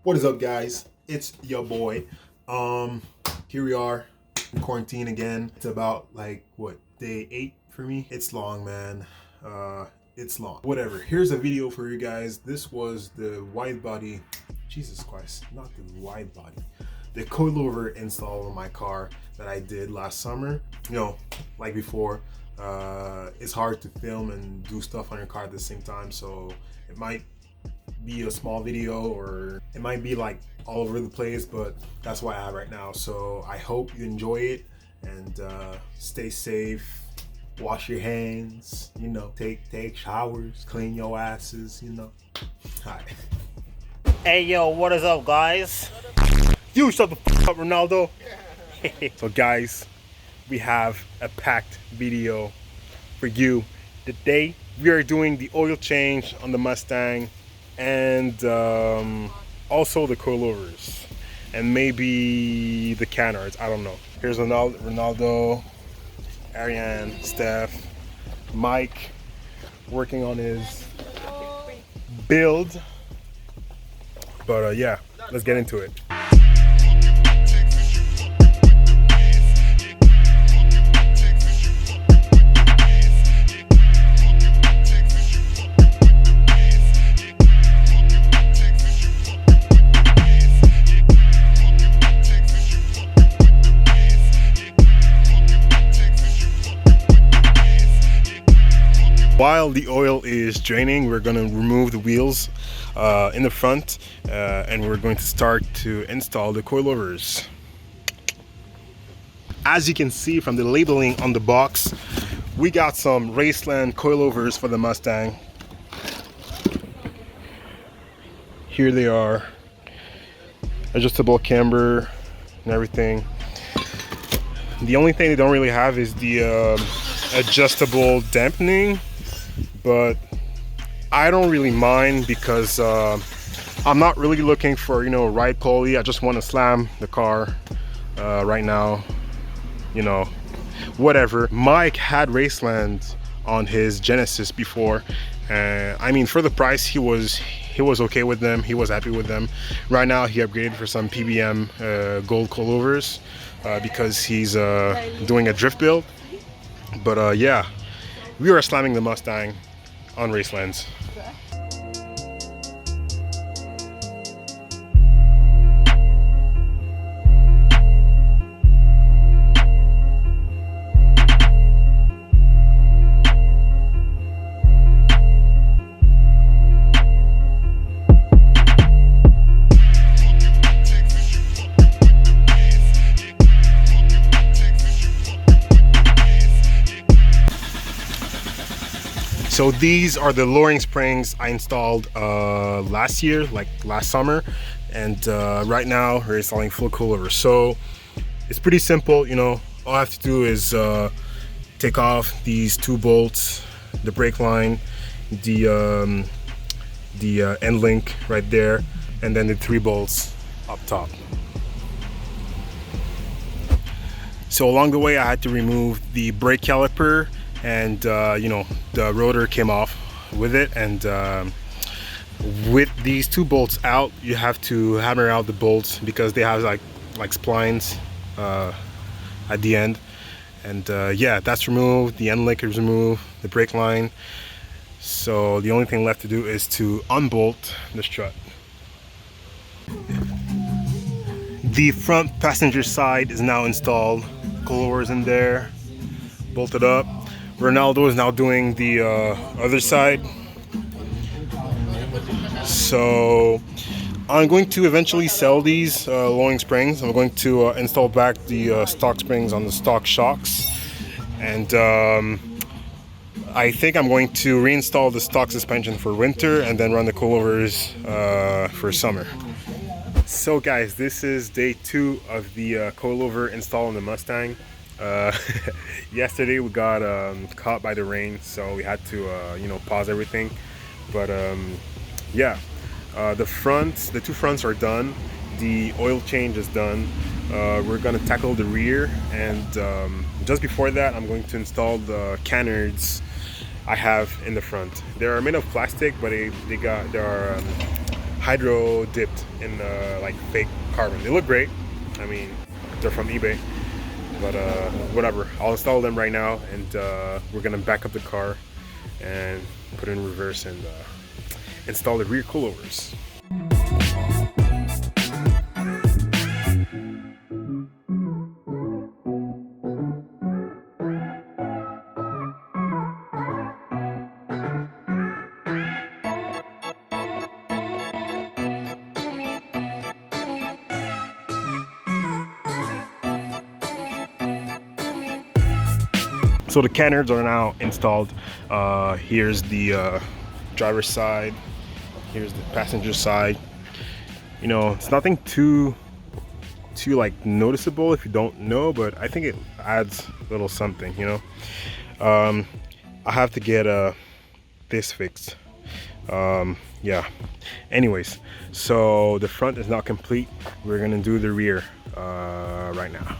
What is up, guys? It's your boy. Here we are in quarantine again. It's about like what, day 8 for me. It's long, man. It's long. Whatever. Here's a video for you guys. This was the wide body. Jesus Christ, not the wide body. The coilover install on my car that I did last summer. You know, like before, it's hard to film and do stuff on your car at the same time, so it might be a small video or it might be like all over the place, but that's what I have right now. So I hope you enjoy it and stay safe, wash your hands, you know, take showers, clean your asses, you know. Hi. Hey yo, what is up, guys? You shut the f up, Ronaldo. So guys, we have a packed video for you. Today we are doing the oil change on the Mustang and also the coilovers and maybe the Canards. I don't know. Here's Ronaldo, Ariane, Steph, Mike working on his build. But yeah, let's get into it. While the oil is draining, we're going to remove the wheels in the front and we're going to start to install the coilovers. As you can see from the labeling on the box, we got some Raceland coilovers for the Mustang. Here they are, adjustable camber and everything. The only thing they don't really have is the adjustable dampening, but I don't really mind because I'm not really looking for, you know, ride quality. I just want to slam the car right now, you know, whatever. Mike had Raceland on his Genesis before, and I mean, for the price, he was okay with them. He was happy with them. Right now he upgraded for some PBM gold coilovers because he's doing a drift build. But yeah, we are slamming the Mustang on Racelands. So these are the lowering springs I installed last year, like last summer, and right now we're installing full coilover. So it's pretty simple, you know. All I have to do is take off these 2 bolts, the brake line, the end link right there, and then the 3 bolts up top. So along the way I had to remove the brake caliper, and you know, the rotor came off with it, and with these 2 bolts out, you have to hammer out the bolts because they have like splines at the end. And yeah, that's removed, the end link is removed, the brake line. So the only thing left to do is to unbolt the strut. The front passenger side is now installed, coilovers in there, bolted up. Ronaldo is now doing the other side. So I'm going to eventually sell these lowering springs. I'm going to install back the stock springs on the stock shocks, and I think I'm going to reinstall the stock suspension for winter and then run the coilovers for summer. So guys, this is day 2 of the coilover install on the Mustang. Yesterday we got caught by the rain, so we had to you know, pause everything. But yeah, the 2 fronts are done, the oil change is done. We're gonna tackle the rear, and just before that I'm going to install the Canards I have in the front. They are made of plastic, but they are hydro dipped in like fake carbon. They look great. I mean, they're from eBay, but whatever. I'll install them right now, and we're gonna back up the car and put it in reverse and install the rear coilovers. So the Canards are now installed. Here's the driver's side. Here's the passenger side. You know, it's nothing too like noticeable if you don't know, but I think it adds a little something, you know. I have to get this fixed. Yeah. Anyways, so the front is not complete. We're gonna do the rear right now.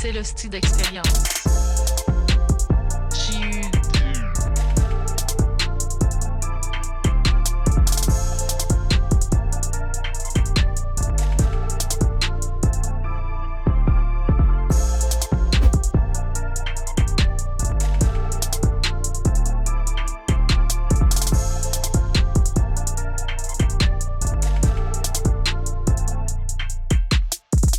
C'est le style d'expérience.